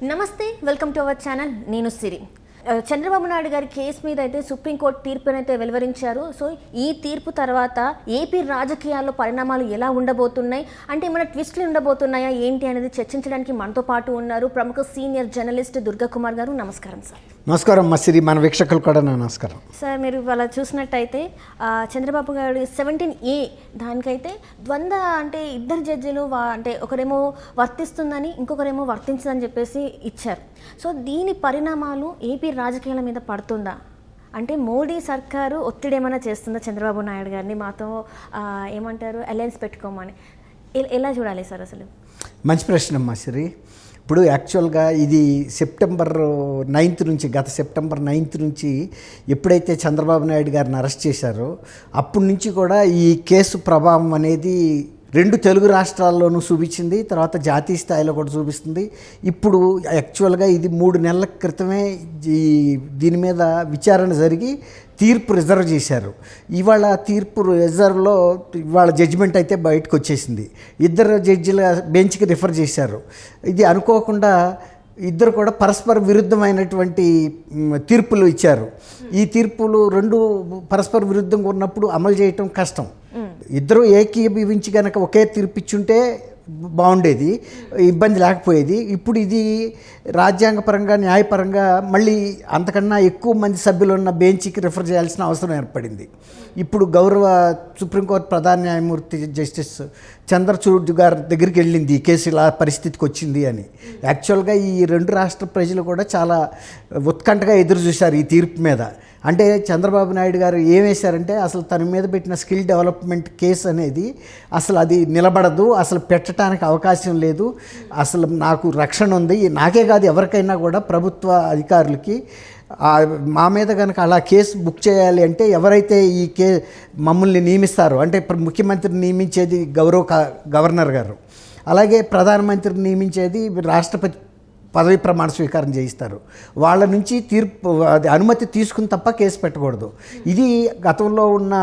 నమస్తే, welcome to our channel. నేను సిరి. చంద్రబాబు నాయుడు గారి కేసు మీద అయితే సుప్రీంకోర్టు తీర్పునైతే వెలువరించారు. సో ఈ తీర్పు తర్వాత ఏపీ రాజకీయాల్లో పరిణామాలు ఎలా ఉండబోతున్నాయి, అంటే ఏమైనా ట్విస్ట్లు ఉండబోతున్నాయా ఏంటి అనేది చర్చించడానికి మనతో పాటు ఉన్నారు ప్రముఖ సీనియర్ జర్నలిస్ట్ దుర్గా కుమార్ గారు. నమస్కారం సార్. నమస్కారం మసిరి, మన వీక్షకులు కూడా నమస్కారం సార్. మీరు ఇవాళ చూసినట్టయితే చంద్రబాబు గారి 17A దానికైతే ద్వంద్వ, అంటే ఇద్దరు జడ్జిలు అంటే ఒకరేమో వర్తిస్తుందని ఇంకొకరేమో వర్తించదని చెప్పేసి ఇచ్చారు. సో దీని పరిణామాలు ఏపీ రాజకీయాల మీద పడుతుందా? అంటే మోడీ సర్కారు ఒత్తిడి ఏమైనా చేస్తుందా చంద్రబాబు నాయుడు గారిని మాతో ఏమంటారు అలయన్స్ పెట్టుకోమని? ఎలా చూడాలి సార్ అసలు? మంచి ప్రశ్న మసిరి. ఇప్పుడు యాక్చువల్గా ఇది సెప్టెంబర్ 9th నుంచి, గత సెప్టెంబర్ 9th నుంచి ఎప్పుడైతే చంద్రబాబు నాయుడు గారిని అరెస్ట్ చేశారో అప్పటి నుంచి కూడా ఈ కేసు ప్రభావం అనేది రెండు తెలుగు రాష్ట్రాల్లోనూ చూపించింది, తర్వాత జాతీయ స్థాయిలో కూడా చూపిస్తుంది. ఇప్పుడు యాక్చువల్గా ఇది 3 నెలల క్రితమే దీని మీద విచారణ జరిగి తీర్పు రిజర్వ్ చేశారు. ఇవాళ తీర్పు రిజర్వ్లో ఇవాళ జడ్జిమెంట్ అయితే బయటకు వచ్చేసింది. ఇద్దరు జడ్జిల బెంచ్కి రిఫర్ చేశారు. ఇది అనుకోకుండా ఇద్దరు కూడా పరస్పర విరుద్ధమైనటువంటి తీర్పులు ఇచ్చారు. ఈ తీర్పులు రెండు పరస్పర విరుద్ధంగా ఉన్నప్పుడు అమలు చేయటం కష్టం. ఇద్దరు ఏకీభవించి కనుక ఒకే తీర్పు ఇచ్చుంటే బాగుండేది, ఇబ్బంది లేకపోయేది. ఇప్పుడు ఇది రాజ్యాంగపరంగా న్యాయపరంగా మళ్ళీ అంతకన్నా ఎక్కువ మంది సభ్యులు ఉన్న బెంచ్కి రిఫర్ చేయాల్సిన అవసరం ఏర్పడింది. ఇప్పుడు గౌరవ సుప్రీంకోర్టు ప్రధాన న్యాయమూర్తి జస్టిస్ చంద్రచూడ్ గారి దగ్గరికి వెళ్ళింది ఈ కేసు ఇలా పరిస్థితికి వచ్చింది అని. యాక్చువల్గా ఈ రెండు రాష్ట్ర ప్రజలు కూడా చాలా ఉత్కంఠగా ఎదురు చూశారు ఈ తీర్పు మీద. అంటే చంద్రబాబు నాయుడు గారు ఏం వేశారంటే అసలు తన మీద పెట్టిన స్కిల్ డెవలప్మెంట్ కేసు అనేది అసలు అది నిలబడదు, అసలు పెట్టడానికి అవకాశం లేదు, అసలు నాకు రక్షణ ఉంది, నాకే కాదు ఎవరికైనా కూడా ప్రభుత్వ అధికారులకి మా మీద కనుక అలా కేసు బుక్ చేయాలి అంటే ఎవరైతే ఈ మమ్మల్ని నియమిస్తారో, అంటే ముఖ్యమంత్రిని నియమించేది గవర్నర్ గారు, అలాగే ప్రధానమంత్రిని నియమించేది రాష్ట్రపతి పదవి ప్రమాణ స్వీకారం చేయిస్తారు. వాళ్ళ నుంచి తీర్పు అనుమతి తీసుకుని తప్ప కేసు పెట్టకూడదు. ఇది గతంలో ఉన్న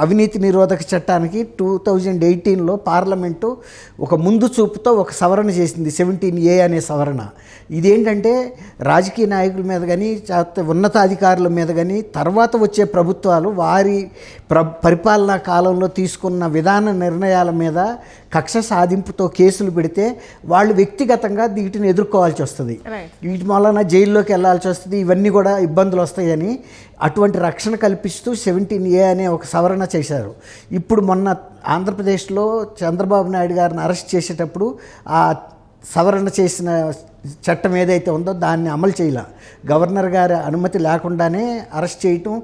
అవినీతి నిరోధక చట్టానికి 2018లో పార్లమెంటు ఒక ముందు చూపుతో ఒక సవరణ చేసింది, 17A అనే సవరణ. ఇదేంటంటే రాజకీయ నాయకుల మీద కానీ ఉన్నతాధికారుల మీద కానీ తర్వాత వచ్చే ప్రభుత్వాలు వారి పరిపాలనా కాలంలో తీసుకున్న విధాన నిర్ణయాల మీద కక్ష సాధింపుతో కేసులు పెడితే వాళ్ళు వ్యక్తిగతంగా వీటిని ఎదుర్కోవాల్సి వస్తుంది. వీటి వలన జైల్లోకి వెళ్లాల్సి వస్తుంది. ఇవన్నీ కూడా ఇబ్బందులు వస్తాయని అటువంటి రక్షణ కల్పిస్తూ 17A అనే ఒక సవరణ చేశారు. ఇప్పుడు మొన్న ఆంధ్రప్రదేశ్లో చంద్రబాబు నాయుడు గారిని అరెస్ట్ చేసేటప్పుడు ఆ సవరణ చేసిన చట్టం ఏదైతే ఉందో దాన్ని అమలు చేయాల. గవర్నర్ గారి అనుమతి లేకుండానే అరెస్ట్ చేయటం,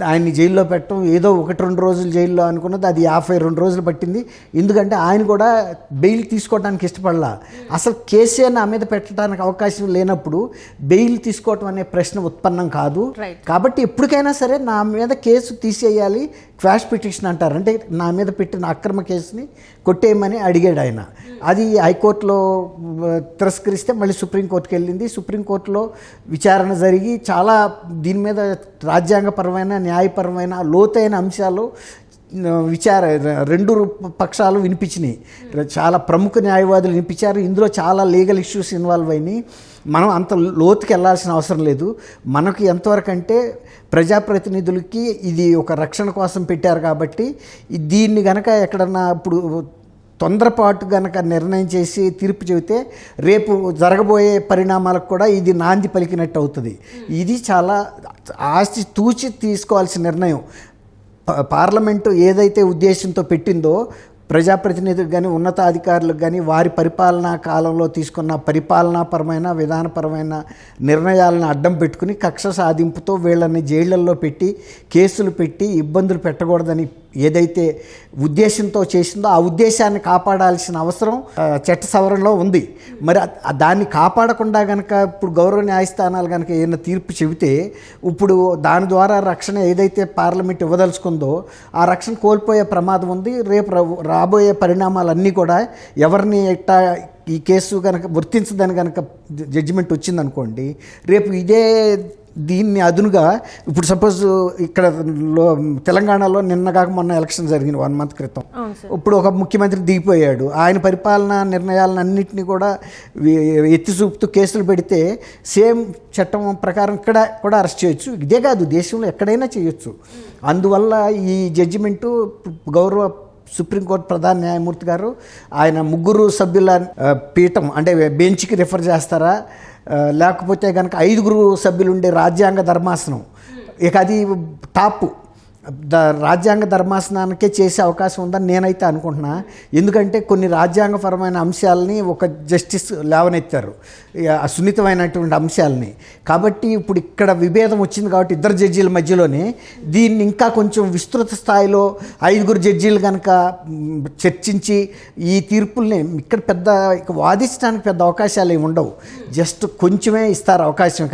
ఆయన్ని జైల్లో పెట్టడం, ఏదో 1-2 రోజులు జైల్లో అనుకున్నది అది 52 రోజులు పట్టింది. ఎందుకంటే ఆయన కూడా బెయిల్ తీసుకోవడానికి ఇష్టపడలా. అసలు కేసే నా మీద పెట్టడానికి అవకాశం లేనప్పుడు బెయిల్ తీసుకోవటం అనే ప్రశ్న ఉత్పన్నం కాదు. కాబట్టి ఎప్పటికైనా సరే నా మీద కేసు తీసేయాలి, క్వాష్ పిటిషన్ అంటారు, అంటే నా మీద పెట్టిన అక్రమ కేసుని కొట్టేయమని అడిగాడు ఆయన. అది హైకోర్టులో తిరస్కరిస్తే మళ్ళీ సుప్రీంకోర్టుకి వెళ్ళింది. సుప్రీంకోర్టులో విచారణ జరిగి చాలా దీని మీద రాజ్యాంగపరమైన న్యాయపరమైన లోతైన అంశాలు రెండు పక్షాలు వినిపించినాయి. చాలా ప్రముఖ న్యాయవాదులు వినిపించారు. ఇందులో చాలా లీగల్ ఇష్యూస్ ఇన్వాల్వ్ అయినాయి. మనం అంత లోతుకి వెళ్ళాల్సిన అవసరం లేదు. మనకు ఎంతవరకు అంటే ప్రజాప్రతినిధులకి ఇది ఒక రక్షణ కోసం పెట్టారు కాబట్టి దీన్ని గనక ఎక్కడన్నా ఇప్పుడు తొందరపాటు గనక నిర్ణయం చేసి తీర్పు చెబితే రేపు జరగబోయే పరిణామాలకు కూడా ఇది నాంది పలికినట్టు అవుతుంది. ఇది చాలా ఆస్తి తూచి తీసుకోవాల్సిన నిర్ణయం. పార్లమెంటు ఏదైతే ఉద్దేశంతో పెట్టిందో ప్రజాప్రతినిధులకు కానీ ఉన్నతాధికారులకు కానీ వారి పరిపాలనా కాలంలో తీసుకున్న పరిపాలనాపరమైన విధానపరమైన నిర్ణయాలను అడ్డం పెట్టుకుని కక్ష సాధింపుతో వీళ్ళని జైళ్లల్లో పెట్టి కేసులు పెట్టి ఇబ్బందులు పెట్టకూడదని ఏదైతే ఉద్దేశంతో చేసిందో ఆ ఉద్దేశాన్ని కాపాడాల్సిన అవసరం చట్ట సవరణలో ఉంది. మరి దాన్ని కాపాడకుండా కనుక ఇప్పుడు గౌరవ న్యాయస్థానాలు కనుక ఏదైనా తీర్పు చెబితే ఇప్పుడు దాని ద్వారా రక్షణ ఏదైతే పార్లమెంట్ ఇవ్వదలుచుకుందో ఆ రక్షణ కోల్పోయే ప్రమాదం ఉంది. రేపు రాబోయే పరిణామాలన్నీ కూడా ఎవరిని ఎట్టా ఈ కేసు కనుక వర్తించదని కనుక జడ్జిమెంట్ వచ్చిందనుకోండి, రేపు ఇదే దీన్ని అదునుగా ఇప్పుడు సపోజ్ ఇక్కడ తెలంగాణలో నిన్న కాక మొన్న ఎలక్షన్ జరిగింది 1 month క్రితం. ఇప్పుడు ఒక ముఖ్యమంత్రి దిగిపోయాడు. ఆయన పరిపాలన నిర్ణయాలను అన్నింటినీ కూడా ఎత్తి చూపుతూ కేసులు పెడితే సేమ్ చట్టం ప్రకారం ఇక్కడ కూడా అరెస్ట్ చేయొచ్చు. ఇదే కాదు, దేశంలో ఎక్కడైనా చేయొచ్చు. అందువల్ల ఈ జడ్జిమెంటు గౌరవ సుప్రీంకోర్టు ప్రధాన న్యాయమూర్తి గారు ఆయన 3 సభ్యుల పీఠం అంటే బెంచ్కి రిఫర్ చేస్తారా, లేకపోతే కనుక 5 సభ్యులు ఉండే రాజ్యాంగ ధర్మాసనం, ఇక అది టాప్ రాజ్యాంగ ధర్మాసనానికే చేసే అవకాశం ఉందని నేనైతే అనుకుంటున్నా. ఎందుకంటే కొన్ని రాజ్యాంగపరమైన అంశాలని ఒక జస్టిస్ లేవనెత్తారు, సున్నితమైనటువంటి అంశాలని. కాబట్టి ఇప్పుడు ఇక్కడ విభేదం వచ్చింది కాబట్టి 2 జడ్జీల మధ్యలోనే దీన్ని ఇంకా కొంచెం విస్తృత స్థాయిలో 5 జడ్జీలు కనుక చర్చించి ఈ తీర్పుల్ని ఇక్కడ పెద్ద వాదించడానికి పెద్ద అవకాశాలు ఏమి ఉండవు, జస్ట్ కొంచెమే ఇస్తారు అవకాశం.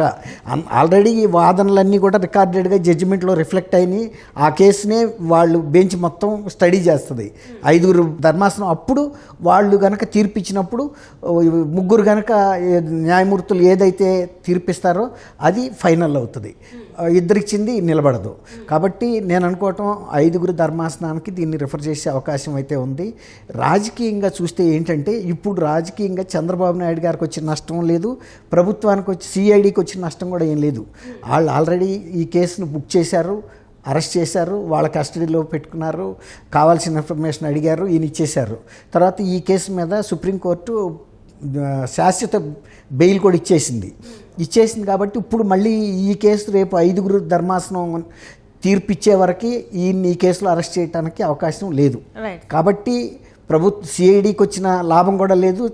ఆల్రెడీ ఈ వాదనలన్నీ కూడా రికార్డెడ్గా జడ్జిమెంట్లో రిఫ్లెక్ట్ అయినాయి. ఆ కేసునే వాళ్ళు బెంచ్ మొత్తం స్టడీ చేస్తుంది 5 ధర్మాసనం. అప్పుడు వాళ్ళు కనుక తీర్పిచ్చినప్పుడు 3 కనుక న్యాయమూర్తులు ఏదైతే తీర్పిస్తారో అది ఫైనల్ అవుతుంది. 2 ఇచ్చింది నిలబడదు. కాబట్టి నేను అనుకోవటం 5 ధర్మాసనానికి దీన్ని రిఫర్ చేసే అవకాశం అయితే ఉంది. రాజకీయంగా చూస్తే ఏంటంటే ఇప్పుడు రాజకీయంగా చంద్రబాబు నాయుడు గారికి వచ్చిన నష్టం లేదు, ప్రభుత్వానికి వచ్చి సిఐడికి వచ్చిన నష్టం కూడా ఏం లేదు. వాళ్ళు ఆల్రెడీ ఈ కేసును బుక్ చేశారు, అరెస్ట్ చేశారు, వాళ్ళ కస్టడీలో పెట్టుకున్నారు, కావాల్సిన ఇన్ఫర్మేషన్ అడిగారు, ఈయన ఇచ్చేశారు. తర్వాత ఈ కేసు మీద సుప్రీంకోర్టు శాశ్వత బెయిల్ కూడా ఇచ్చేసింది. కాబట్టి ఇప్పుడు మళ్ళీ ఈ కేసు రేపు 5 ధర్మాసనం తీర్పిచ్చే వరకు ఈ కేసులో అరెస్ట్ చేయడానికి అవకాశం లేదు. కాబట్టి సిఐడికి వచ్చిన లాభం కూడా లేదు,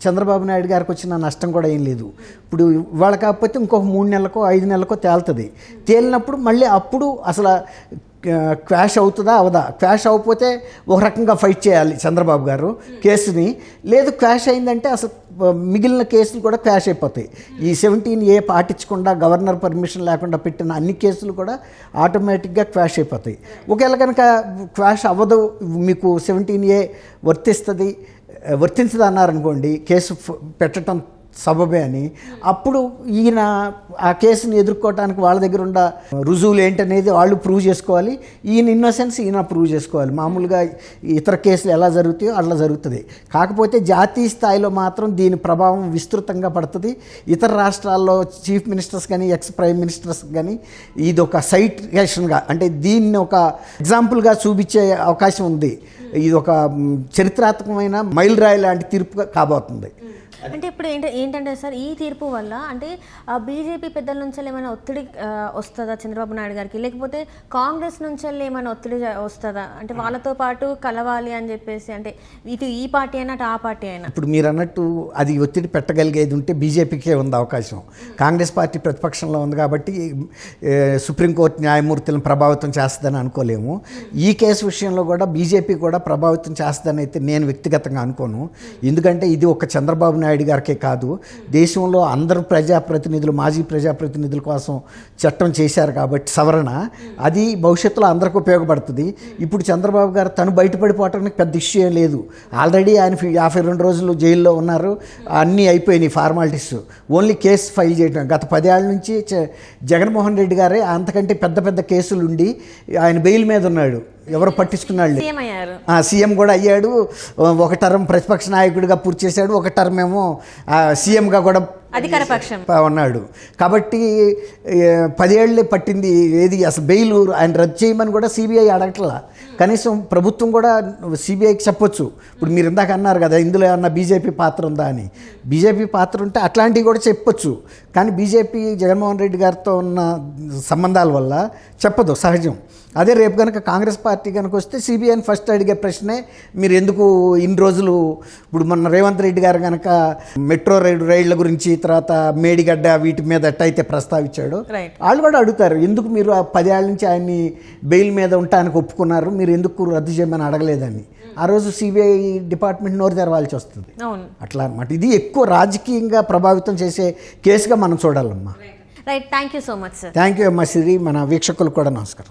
చంద్రబాబు నాయుడు గారికి వచ్చిన నష్టం కూడా ఏం లేదు. ఇప్పుడు ఇవాళ కాకపోతే ఇంకొక 3 నెలలకో 5 నెలలకో తేలుతుంది. తేలినప్పుడు మళ్ళీ అప్పుడు అసలు క్వాష్ అవుతుందా అవదా, క్వాష్ అవ్వకపోతే ఒక రకంగా ఫైట్ చేయాలి చంద్రబాబు గారు కేసుని, లేదు క్వాష్ అయిందంటే అసలు మిగిలిన కేసులు కూడా క్వాష్ అయిపోతాయి. ఈ 17A పాటించకుండా గవర్నర్ పర్మిషన్ లేకుండా పెట్టిన అన్ని కేసులు కూడా ఆటోమేటిక్గా క్వాష్ అయిపోతాయి. ఒకవేళ కనుక క్వాష్ అవ్వదు, మీకు 17A వర్తించదు అన్నారనుకోండి, కేసు పెట్టడం సబబే అని, అప్పుడు ఈయన ఆ కేసుని ఎదుర్కోవడానికి వాళ్ళ దగ్గర ఉన్న రుజువులు ఏంటనేది వాళ్ళు ప్రూవ్ చేసుకోవాలి. ఈయన ఇన్నోసెన్స్ ఈయన ప్రూవ్ చేసుకోవాలి. మామూలుగా ఇతర కేసులు ఎలా జరుగుతాయో అట్లా జరుగుతుంది. కాకపోతే జాతీయ స్థాయిలో మాత్రం దీని ప్రభావం విస్తృతంగా పడుతుంది. ఇతర రాష్ట్రాల్లో చీఫ్ మినిస్టర్స్ కానీ ఎక్స్ ప్రైమ్ మినిస్టర్స్ కానీ ఇది ఒక సైటేషన్గా, అంటే దీన్ని ఒక ఎగ్జాంపుల్గా చూపించే అవకాశం ఉంది. ఇది ఒక చరిత్రాత్మకమైన మైలురాయి లాంటి తీర్పు కాబోతుంది. అంటే ఇప్పుడు ఏంటంటే సార్, ఈ తీర్పు వల్ల అంటే బీజేపీ పెద్దల నుంచి ఏమైనా ఒత్తిడి వస్తుందా చంద్రబాబు నాయుడు గారికి, లేకపోతే కాంగ్రెస్ నుంచి ఏమైనా ఒత్తిడి వస్తుందా, అంటే వాళ్ళతో పాటు కలవాలి అని చెప్పేసి, అంటే ఇటు ఈ పార్టీ అయినా అటు ఆ పార్టీ అయినా? ఇప్పుడు మీరు అన్నట్టు అది ఒత్తిడి పెట్టగలిగేది ఉంటే బీజేపీకే ఉంది అవకాశం. కాంగ్రెస్ పార్టీ ప్రతిపక్షంలో ఉంది కాబట్టి సుప్రీంకోర్టు న్యాయమూర్తులను ప్రభావితం చేస్తుందని అనుకోలేము. ఈ కేసు విషయంలో కూడా బీజేపీ కూడా ప్రభావితం చేస్తుందని అయితే నేను వ్యక్తిగతంగా అనుకోను. ఎందుకంటే ఇది ఒక చంద్రబాబు నాయుడు గారికే కాదు, దేశంలో అందరు ప్రజాప్రతినిధులు, మాజీ ప్రజాప్రతినిధుల కోసం చట్టం చేశారు కాబట్టి సవరణ, అది భవిష్యత్తులో అందరికీ ఉపయోగపడుతుంది. ఇప్పుడు చంద్రబాబు గారు తను బయటపడిపోవటానికి పెద్ద ఇష్యూ ఏం లేదు. ఆల్రెడీ ఆయన 52 రోజులు జైల్లో ఉన్నారు, అన్నీ అయిపోయినాయి ఫార్మాలిటీస్, ఓన్లీ కేసు ఫైల్ చేయడం. గత 10 ఏళ్ల నుంచి జగన్మోహన్ రెడ్డి గారే అంతకంటే పెద్ద పెద్ద కేసులు ఉండి ఆయన బెయిల్ మీద ఉన్నాడు, ఎవరు పట్టించుకున్నాడు. సీఎం కూడా అయ్యాడు, ఒక టర్మ్ ప్రతిపక్ష నాయకుడిగా పూర్తి చేశాడు, ఒక టర్మ్ ఏమో సీఎంగా కూడా అధికారపక్షం ఉన్నాడు. కాబట్టి 10 ఏళ్ళే పట్టింది. ఏది అసలు బెయిల్ ఆయన రద్దు చేయమని కూడా సిబిఐ అడగట్లా. కనీసం ప్రభుత్వం కూడా సిబిఐకి చెప్పొచ్చు. ఇప్పుడు మీరు ఇందాక అన్నారు కదా, ఇందులో ఏమన్నా బీజేపీ పాత్ర ఉందా అని. బీజేపీ పాత్ర ఉంటే అట్లాంటివి కూడా చెప్పొచ్చు. కానీ బీజేపీ జగన్మోహన్ రెడ్డి గారితో ఉన్న సంబంధాల వల్ల చెప్పదు, సహజం. అదే రేపు కనుక కాంగ్రెస్ పార్టీ కనుక వస్తే సిబిఐని ఫస్ట్ అడిగే ప్రశ్నే, మీరు ఎందుకు ఇన్ని రోజులు, ఇప్పుడు మొన్న రేవంత్ రెడ్డి గారు కనుక మెట్రో రైళ్ల గురించి, తర్వాత మేడిగడ్డ వీటి మీద ఎట్టయితే ప్రస్తావించాడో వాళ్ళు కూడా అడుగుతారు, ఎందుకు మీరు 10 ఏళ్ల నుంచి ఆయన్ని బెయిల్ మీద ఉండటానికి ఒప్పుకున్నారు, మీరు ఎందుకు రద్దు చేయమని అడగలేదని. ఆ రోజు సిబిఐ డిపార్ట్మెంట్ నోరు తెరవాల్సి వస్తుంది. అట్లా అన్నమాట. ఇది ఎక్కువ రాజకీయంగా ప్రభావితం చేసే కేసుగా మనం చూడాలమ్మా. Right, thank you so much sir. Thank you అమ్మా శ్రీ. మన వీక్షకులకు కూడా నమస్కారం.